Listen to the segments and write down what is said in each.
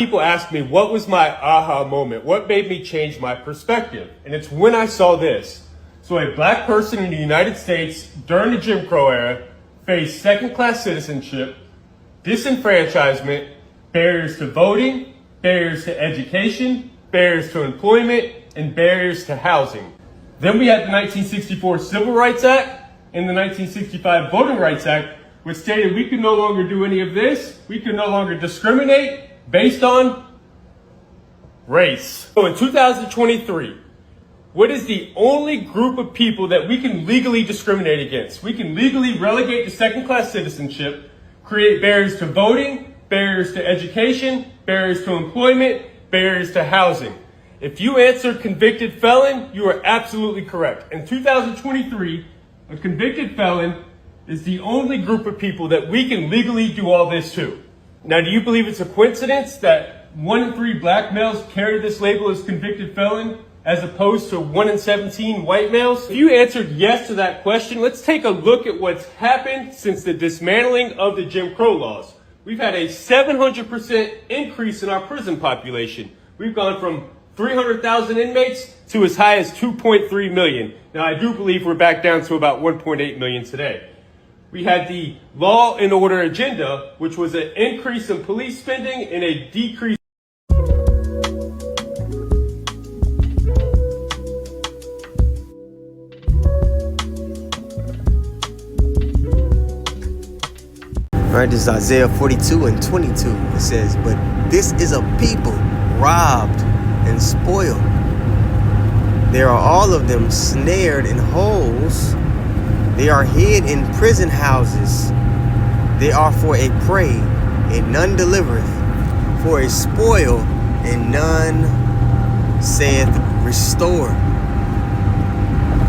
People ask me, what was my aha moment? What made me change my perspective? And it's when I saw this. So a black person in the United States during the Jim Crow era faced second-class citizenship, disenfranchisement, barriers to voting, barriers to education, barriers to employment, and barriers to housing. Then we had the 1964 Civil Rights Act and the 1965 Voting Rights Act, which stated we could no longer do any of this. We could no longer discriminate based on race. So in 2023, what is the only group of people that we can legally discriminate against? We can legally relegate to second-class citizenship, create barriers to voting, barriers to education, barriers to employment, barriers to housing. If you answered convicted felon, you are absolutely correct. In 2023, a convicted felon is the only group of people that we can legally do all this to. Now, do you believe it's a coincidence that 1 in 3 black males carry this label as convicted felon as opposed to 1 in 17 white males? If you answered yes to that question, let's take a look at what's happened since the dismantling of the Jim Crow laws. We've had a 700% increase in our prison population. We've gone from 300,000 inmates to as high as 2.3 million. Now, I do believe we're back down to about 1.8 million today. We had the law and order agenda, which was an increase in police spending and a decrease. All right, this is Isaiah 42:22. It says, "But this is a people robbed and spoiled. There are all of them snared in holes. They are hid in prison houses. They are for a prey, and none delivereth, for a spoil, and none saith restore."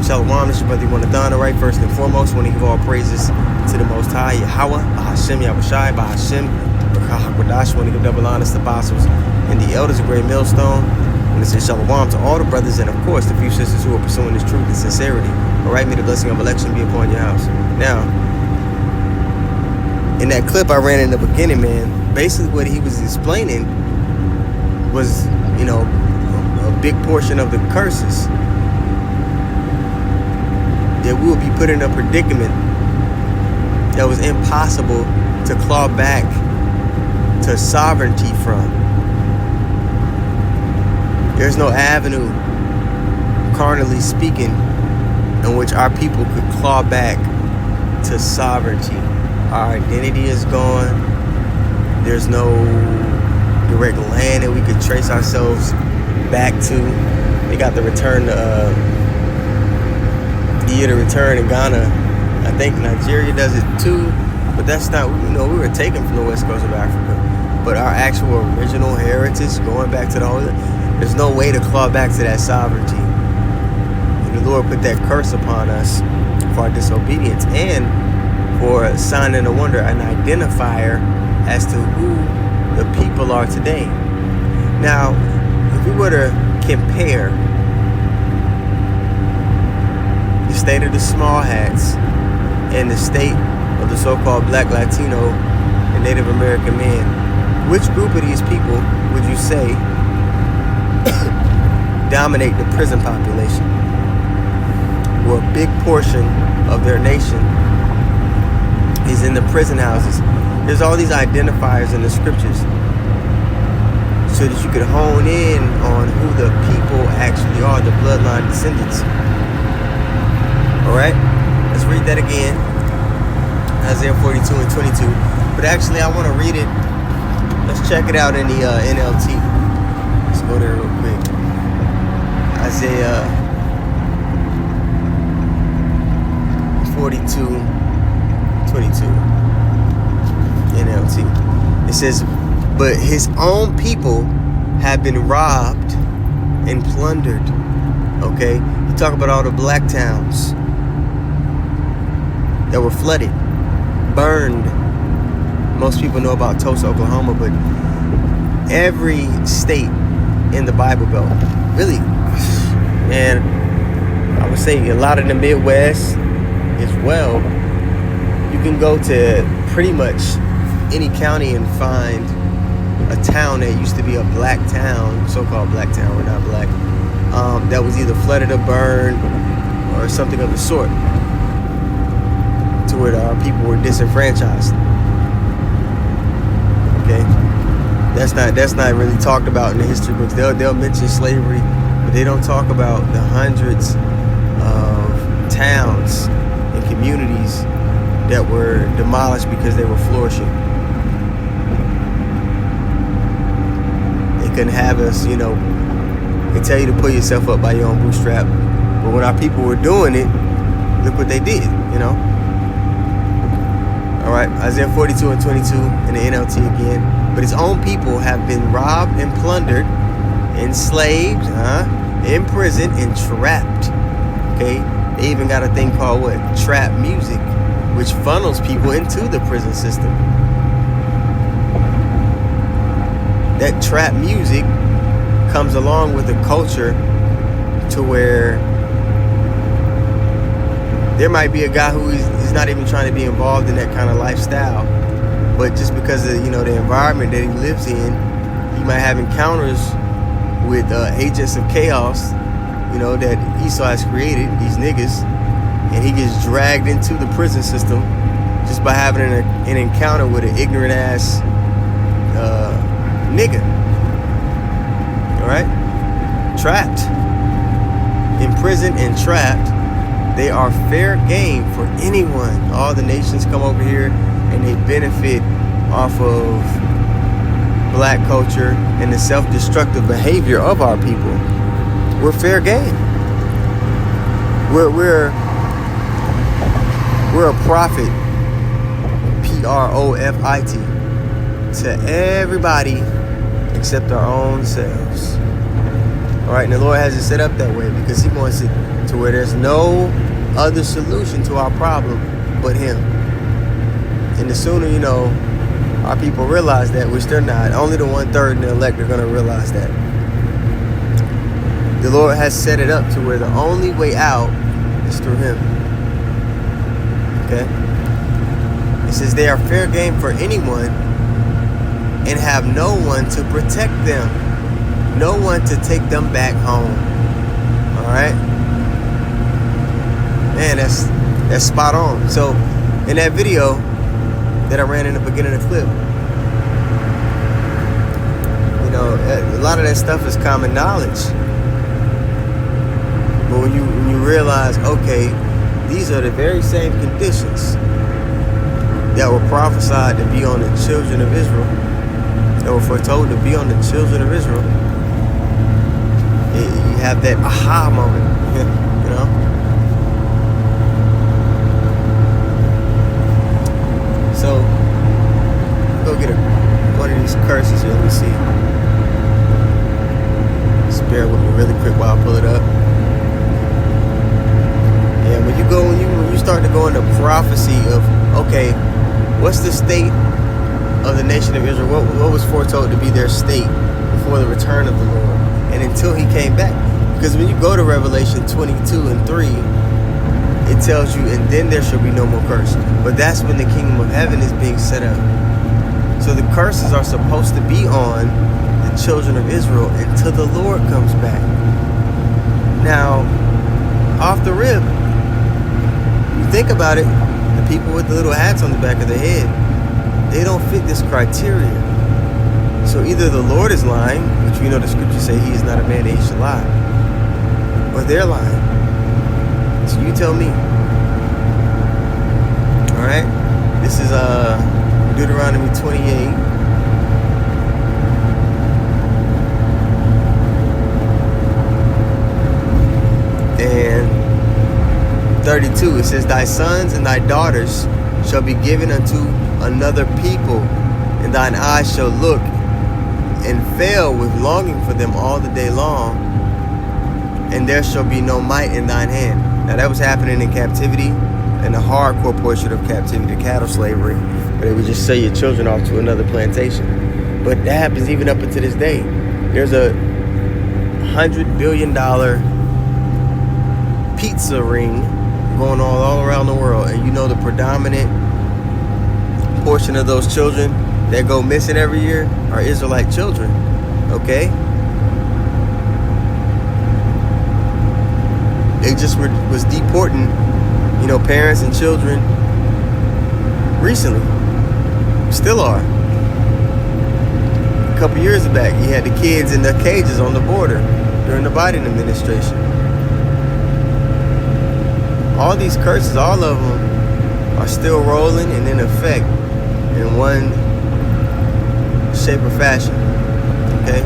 Shalom, this is your brother Wanadana, right? First and foremost, I want to give all praises to the Most High, Yahweh, Bahashem, Yahushai, Bahashem, B'Kahakwadash. I want to give double honors to apostles and the elders of Great Millstone. I want to say shalom to all the brothers and, of course, the few sisters who are pursuing this truth and sincerity. All right, may the blessing of election be upon your house. Now, in that clip I ran in the beginning, man, basically what he was explaining was, a big portion of the curses. That we will be put in a predicament that was impossible to claw back to sovereignty from. There's no avenue, carnally speaking, in which our people could claw back to sovereignty. Our identity is gone. There's no direct land that we could trace ourselves back to. They got the return to the year to return in Ghana. I think Nigeria does it too, but that's not, we were taken from the west coast of Africa. But our actual original heritage, going back to the whole, there's no way to claw back to that sovereignty. And the Lord put that curse upon us for our disobedience and for a sign and a wonder, an identifier as to who the people are today. Now, if we were to compare the state of the small hats and the state of the so-called Black, Latino, and Native American men, which group of these people would you say dominate the prison population? Well, a big portion of their nation is in the prison houses. There's all these identifiers in the scriptures so that you could hone in on who the people actually are, the bloodline descendants. All right, let's read that again. Isaiah 42:22. But actually, I want to read it. Let's check it out in the NLT. Let's go there real quick. Isaiah 42:22. NLT. It says, "But his own people have been robbed and plundered." Okay? You talk about all the black towns that were flooded, burned. Most people know about Tulsa, Oklahoma, but every state in the Bible Belt, really, and I would say a lot of the Midwest as well, you can go to pretty much any county and find a town that used to be a black town, so-called black town, we're not black, that was either flooded or burned or something of the sort, to where our people were disenfranchised. Okay, that's not really talked about in the history books. They'll mention slavery, but they don't talk about the hundreds of towns and communities that were demolished because they were flourishing. They couldn't have us, you know. They tell you to pull yourself up by your own bootstrap, but when our people were doing it, look what they did, you know. All right, Isaiah 42 and 22 in the NLT again. But his own people have been robbed and plundered, enslaved, imprisoned, and trapped. Okay, they even got a thing called what? Trap music, which funnels people into the prison system. That trap music comes along with a culture to where there might be a guy who is not even trying to be involved in that kind of lifestyle, but just because of, you know, the environment that he lives in, he might have encounters with agents of chaos, you know, that Esau has created, these niggas, and he gets dragged into the prison system just by having an encounter with an ignorant ass nigga. All right, trapped, imprisoned, and trapped. They are fair game for anyone. All the nations come over here and they benefit off of black culture and the self-destructive behavior of our people. We're fair game. We're a profit, profit, to everybody except our own selves. All right, and the Lord has it set up that way because He wants it to where there's no other solution to our problem but Him. And the sooner, you know, our people realize that, which they're not, only the 1/3 in the elect are going to realize that. The Lord has set it up to where the only way out is through Him. Okay? It says they are fair game for anyone and have no one to protect them. No one to take them back home. All right? Man, that's spot on. So, in that video that I ran in the beginning of the clip, you know, a lot of that stuff is common knowledge. But when you realize, okay, these are the very same conditions that were prophesied to be on the children of Israel, that were foretold to be on the children of Israel, you have that aha moment, you know? So, go get one of these curses here. Let me see. Just bear with me really quick while I pull it up. Yeah, when you start to go into prophecy of, okay, what's the state of the nation of Israel? What was foretold to be their state before the return of the Lord and until He came back? Because when you go to Revelation 22 and 3, it tells you, and then there shall be no more curse. But that's when the kingdom of heaven is being set up. So the curses are supposed to be on the children of Israel until the Lord comes back. Now, off the rip, you think about it, the people with the little hats on the back of their head, they don't fit this criteria. So either the Lord is lying, which we know the scriptures say He is not a man that He should lie, or they're lying. So you tell me. All right, this is Deuteronomy 28. And 32, it says, thy sons and thy daughters shall be given unto another people, and thine eyes shall look and fail with longing for them all the day long, and there shall be no might in thine hand. Now that was happening in captivity, in the hardcore portion of captivity, the cattle slavery, where they would just sell your children off to another plantation. But that happens even up until this day. There's a $100 billion pizza ring going on all around the world, and you know the predominant portion of those children that go missing every year are Israelite children, okay? They just was deporting, you know, parents and children recently. Still are. A couple years back, you had the kids in the cages on the border during the Biden administration. All these curses, all of them, are still rolling and in effect in one shape or fashion, okay?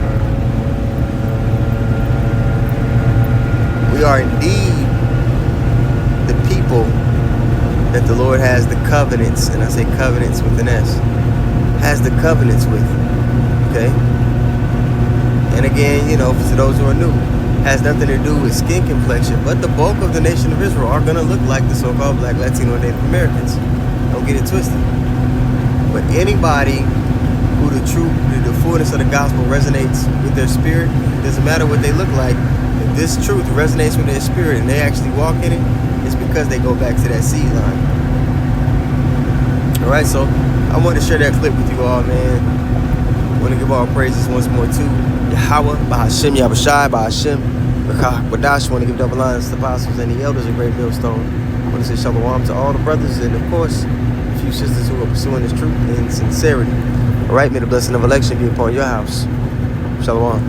We are indeed the people that the Lord has the covenants, and I say covenants with an S, has the covenants with, okay? And again, you know, for those who are new, has nothing to do with skin complexion, but the bulk of the nation of Israel are gonna look like the so-called Black, Latino, and Native Americans. Don't get it twisted. But anybody who the fullness of the gospel resonates with their spirit, it doesn't matter what they look like, if this truth resonates with their spirit and they actually walk in it, it's because they go back to that seed line. Alright, so I wanted to share that clip with you all, man. I want to give all praises once more to Yahweh, Bahashem, Yahushai, Bahashem, Wadash. I want to give double lines to the apostles and the elders of Great Millstone. I want to say shalom to all the brothers and, of course, a few sisters who are pursuing this truth in sincerity. All right, may the blessing of election be upon your house. Shalom.